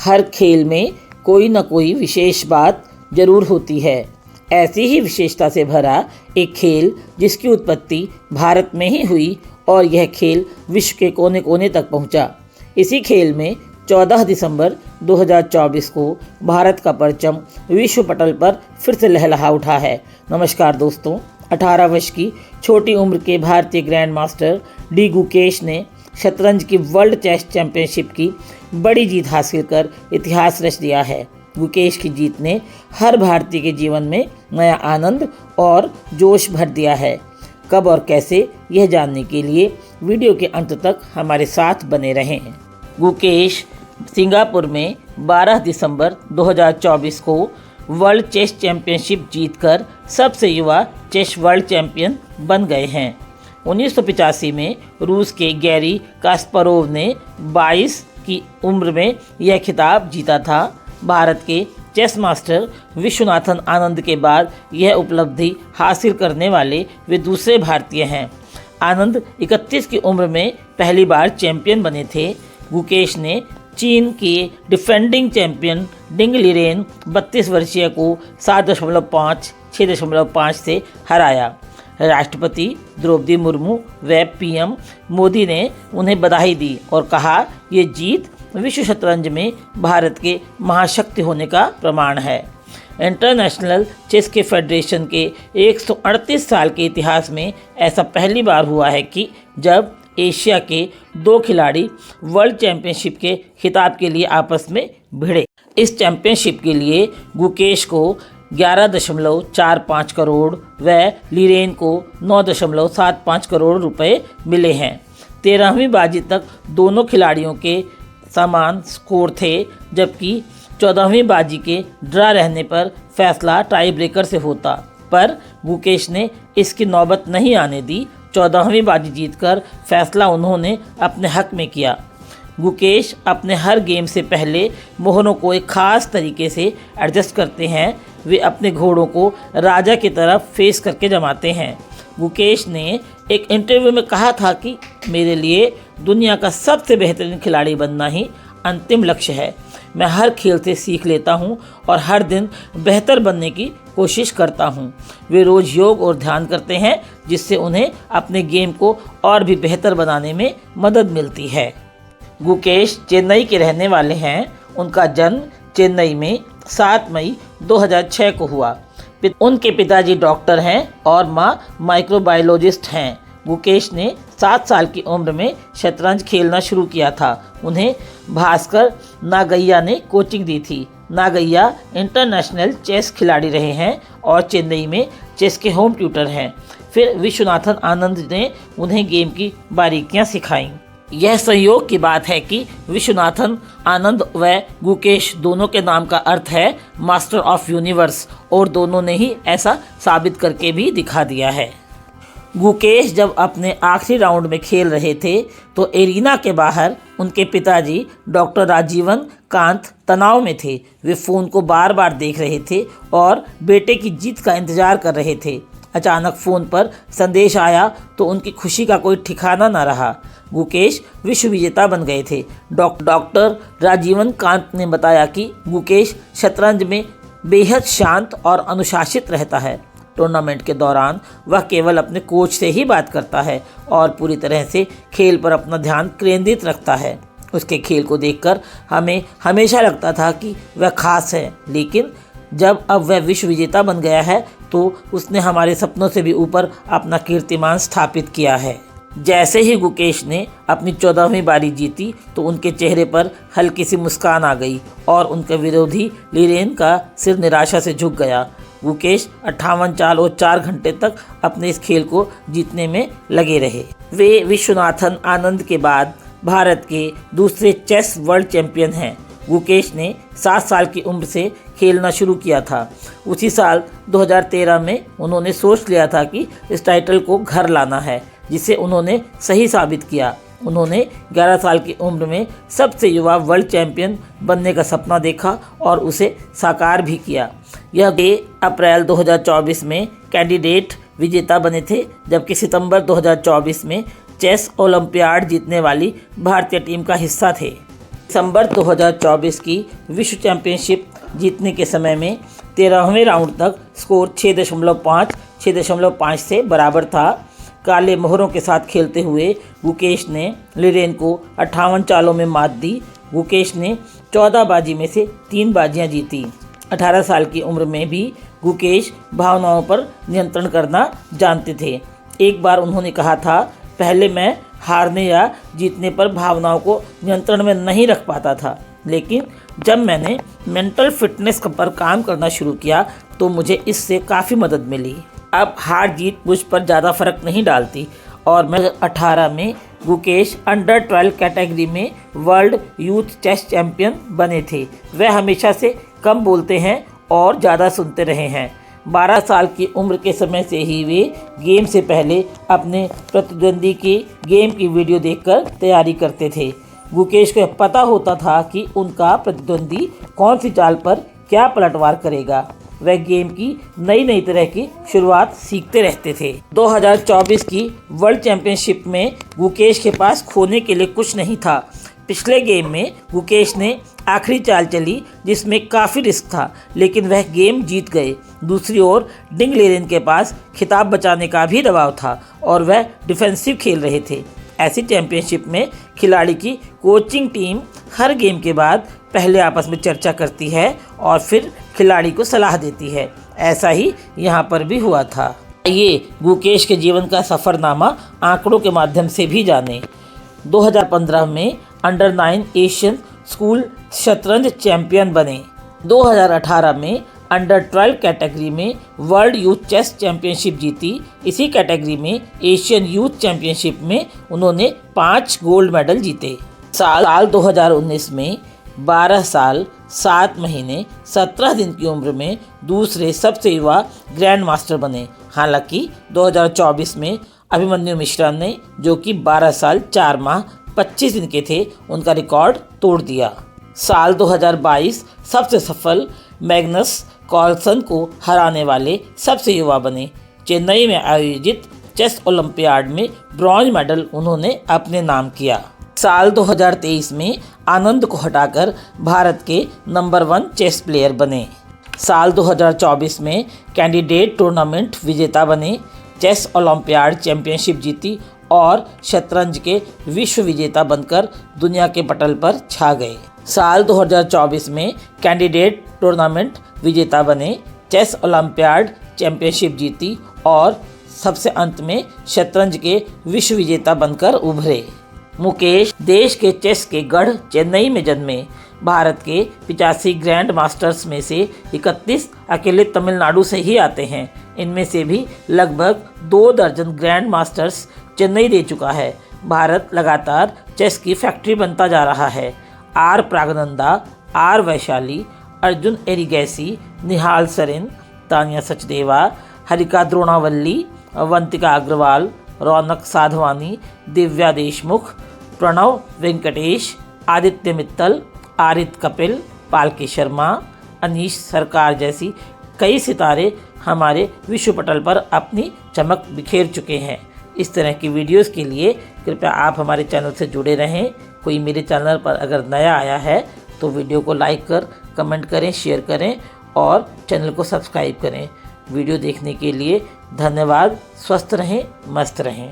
हर खेल में कोई न कोई विशेष बात जरूर होती है। ऐसी ही विशेषता से भरा एक खेल जिसकी उत्पत्ति भारत में ही हुई और यह खेल विश्व के कोने कोने तक पहुंचा। इसी खेल में 14 दिसंबर 2024 को भारत का परचम विश्व पटल पर फिर से लहलहा उठा है। नमस्कार दोस्तों, 18 वर्ष की छोटी उम्र के भारतीय ग्रैंड मास्टर डी गुकेश ने शतरंज की वर्ल्ड चेस चैंपियनशिप की बड़ी जीत हासिल कर इतिहास रच दिया है। गुकेश की जीत ने हर भारतीय के जीवन में नया आनंद और जोश भर दिया है। कब और कैसे, यह जानने के लिए वीडियो के अंत तक हमारे साथ बने रहें। गुकेश सिंगापुर में 12 दिसंबर 2024 को वर्ल्ड चेस चैंपियनशिप जीतकर सबसे युवा चेस वर्ल्ड चैंपियन बन गए हैं। 1985 में रूस के गैरी कास्परोव ने 22 की उम्र में यह खिताब जीता था। भारत के चेस मास्टर विश्वनाथन आनंद के बाद यह उपलब्धि हासिल करने वाले वे दूसरे भारतीय हैं। आनंद 31 की उम्र में पहली बार चैंपियन बने थे। गुकेश ने चीन के डिफेंडिंग चैंपियन डिंग लिरेन 32 वर्षीय को 7.5, 6.5 से हराया। राष्ट्रपति द्रौपदी मुर्मू व पीएम मोदी ने उन्हें बधाई दी और कहा, ये जीत विश्व शतरंज में भारत के महाशक्ति होने का प्रमाण है। इंटरनेशनल चेस के फेडरेशन के 138 साल के इतिहास में ऐसा पहली बार हुआ है कि जब एशिया के 2 खिलाड़ी वर्ल्ड चैंपियनशिप के खिताब के लिए आपस में भिड़े। इस चैंपियनशिप के लिए गुकेश को 11.45 करोड़ व लिरेन को 9.75 करोड़ रुपए मिले हैं। 13वीं बाजी तक दोनों खिलाड़ियों के समान स्कोर थे, जबकि 14वीं बाजी के ड्रा रहने पर फैसला टाई ब्रेकर से होता, पर गुकेश ने इसकी नौबत नहीं आने दी। 14वीं बाजी जीतकर फैसला उन्होंने अपने हक में किया। गुकेश अपने हर गेम से पहले मोहरों को एक खास तरीके से एडजस्ट करते हैं। वे अपने घोड़ों को राजा की तरफ फेस करके जमाते हैं। गुकेश ने एक इंटरव्यू में कहा था कि मेरे लिए दुनिया का सबसे बेहतरीन खिलाड़ी बनना ही अंतिम लक्ष्य है। मैं हर खेल से सीख लेता हूं और हर दिन बेहतर बनने की कोशिश करता हूं। वे रोज़ योग और ध्यान करते हैं, जिससे उन्हें अपने गेम को और भी बेहतर बनाने में मदद मिलती है। गुकेश चेन्नई के रहने वाले हैं। उनका जन्म चेन्नई में 7 मई 2006 को हुआ। उनके पिताजी डॉक्टर हैं और माँ माइक्रोबायोलॉजिस्ट हैं। गुकेश ने 7 साल की उम्र में शतरंज खेलना शुरू किया था। उन्हें भास्कर नागैया ने कोचिंग दी थी। नागैया इंटरनेशनल चेस खिलाड़ी रहे हैं और चेन्नई में चेस के होम ट्यूटर हैं। फिर विश्वनाथन आनंद ने उन्हें गेम की बारीकियां सिखाईं। यह संयोग की बात है कि विश्वनाथन आनंद व गुकेश दोनों के नाम का अर्थ है मास्टर ऑफ यूनिवर्स, और दोनों ने ही ऐसा साबित करके भी दिखा दिया है। गुकेश जब अपने आखिरी राउंड में खेल रहे थे तो एरिना के बाहर उनके पिताजी डॉक्टर राजीवन कांत तनाव में थे। वे फ़ोन को बार बार देख रहे थे और बेटे की जीत का इंतजार कर रहे थे। अचानक फ़ोन पर संदेश आया तो उनकी खुशी का कोई ठिकाना न रहा। गुकेश विश्व विजेता बन गए थे। डॉक्टर राजीवन कांत ने बताया कि गुकेश शतरंज में बेहद शांत और अनुशासित रहता है। टूर्नामेंट के दौरान वह केवल अपने कोच से ही बात करता है और पूरी तरह से खेल पर अपना ध्यान केंद्रित रखता है। उसके खेल को देखकर हमें हमेशा लगता था कि वह खास है, लेकिन जब अब वह विश्व विजेता बन गया है तो उसने हमारे सपनों से भी ऊपर अपना कीर्तिमान स्थापित किया है। जैसे ही गुकेश ने अपनी 14वीं बारी जीती तो उनके चेहरे पर हल्की सी मुस्कान आ गई और उनके विरोधी लिरेन का सिर निराशा से झुक गया। गुकेश 58 चाल और 4 घंटे तक अपने इस खेल को जीतने में लगे रहे। वे विश्वनाथन आनंद के बाद भारत के दूसरे चेस वर्ल्ड चैंपियन हैं। गुकेश ने 7 साल की उम्र से खेलना शुरू किया था। उसी साल 2013 में उन्होंने सोच लिया था कि इस टाइटल को घर लाना है, जिसे उन्होंने सही साबित किया। उन्होंने 11 साल की उम्र में सबसे युवा वर्ल्ड चैंपियन बनने का सपना देखा और उसे साकार भी किया। यह अप्रैल 2024 में कैंडिडेट विजेता बने थे, जबकि सितंबर 2024 में चेस ओलंपियाड जीतने वाली भारतीय टीम का हिस्सा थे। दिसंबर 2024 की विश्व चैंपियनशिप जीतने के समय में 13वें राउंड तक स्कोर 6.5 से बराबर था। काले मोहरों के साथ खेलते हुए गुकेश ने लिरेन को 58 चालों में मात दी। गुकेश ने 14 बाजी में से 3 बाजियां जीती। 18 साल की उम्र में भी गुकेश भावनाओं पर नियंत्रण करना जानते थे। एक बार उन्होंने कहा था, पहले मैं हारने या जीतने पर भावनाओं को नियंत्रण में नहीं रख पाता था, लेकिन जब मैंने मेंटल फिटनेस पर काम करना शुरू किया तो मुझे इससे काफ़ी मदद मिली। अब हार जीत मुझ पर ज़्यादा फर्क नहीं डालती और मैं 18 में गुकेश अंडर 12 कैटेगरी में वर्ल्ड यूथ चेस चैंपियन बने थे। वह हमेशा से कम बोलते हैं और ज़्यादा सुनते रहे हैं। 12 साल की उम्र के समय से ही वे गेम से पहले अपने प्रतिद्वंदी की गेम की वीडियो देखकर तैयारी करते थे। गुकेश को पता होता था कि उनका प्रतिद्वंदी कौन सी चाल पर क्या पलटवार करेगा। वह गेम की नई तरह की शुरुआत सीखते रहते थे। 2024 की वर्ल्ड चैंपियनशिप में गुकेश के पास खोने के लिए कुछ नहीं था। पिछले गेम में गुकेश ने आखिरी चाल चली जिसमें काफ़ी रिस्क था, लेकिन वह गेम जीत गए। दूसरी ओर डिंग लेरेन के पास खिताब बचाने का भी दबाव था और वह डिफेंसिव खेल रहे थे। ऐसी चैंपियनशिप में खिलाड़ी की कोचिंग टीम हर गेम के बाद पहले आपस में चर्चा करती है और फिर खिलाड़ी को सलाह देती है। ऐसा ही यहाँ पर भी हुआ था। ये गुकेश के जीवन का सफ़रनामा आंकड़ों के माध्यम से भी जाने। 2015 में अंडर 9 एशियन स्कूल शतरंज चैंपियन बने। 2018 में अंडर 12 कैटेगरी में वर्ल्ड यूथ चेस चैंपियनशिप जीती। इसी कैटेगरी में एशियन यूथ चैंपियनशिप में उन्होंने 5 गोल्ड मेडल जीते। साल 2019 में 12 साल 7 महीने 17 दिन की उम्र में दूसरे सबसे युवा ग्रैंड मास्टर बने। हालांकि 2024 में अभिमन्यु मिश्रा ने, जो कि 12 साल 4 माह 25 दिन के थे, उनका रिकॉर्ड तोड़ दिया। साल 2022 सबसे सफल मैग्नस कार्लसन को हराने वाले सबसे युवा बने। चेन्नई में आयोजित चेस ओलंपियाड में ब्रॉन्ज मेडल उन्होंने अपने नाम किया। साल 2023 में आनंद को हटाकर भारत के नंबर 1 चेस प्लेयर बने। साल 2024 में कैंडिडेट टूर्नामेंट विजेता बने, चेस ओलंपियाड चैंपियनशिप जीती और शतरंज के विश्व विजेता बनकर दुनिया के पटल पर छा गए। साल 2024 में कैंडिडेट टूर्नामेंट विजेता बने, चेस ओलंपियाड चैंपियनशिप जीती और सबसे अंत में शतरंज के विश्व विजेता बनकर उभरे। मुकेश देश के चेस के गढ़ चेन्नई में जन्मे। भारत के 85 ग्रैंड मास्टर्स में से 31 अकेले तमिलनाडु से ही आते हैं। इनमें से भी लगभग 2 दर्जन ग्रैंड मास्टर्स चेन्नई दे चुका है। भारत लगातार चेस की फैक्ट्री बनता जा रहा है। आर प्रागनंदा, आर वैशाली, अर्जुन एरिगैसी, निहाल सरेन, तानिया सचदेवा, हरिका द्रोणावल्ली, अवंतिका अग्रवाल, रौनक साधवानी, दिव्या देशमुख, प्रणव वेंकटेश, आदित्य मित्तल, आरित कपिल, पालकी शर्मा, अनीश सरकार जैसी कई सितारे हमारे विश्व पटल पर अपनी चमक बिखेर चुके हैं। इस तरह की वीडियोस के लिए कृपया आप हमारे चैनल से जुड़े रहें। कोई मेरे चैनल पर अगर नया आया है तो वीडियो को लाइक कर कमेंट करें, शेयर करें और चैनल को सब्सक्राइब करें। वीडियो देखने के लिए धन्यवाद। स्वस्थ रहें, मस्त रहें।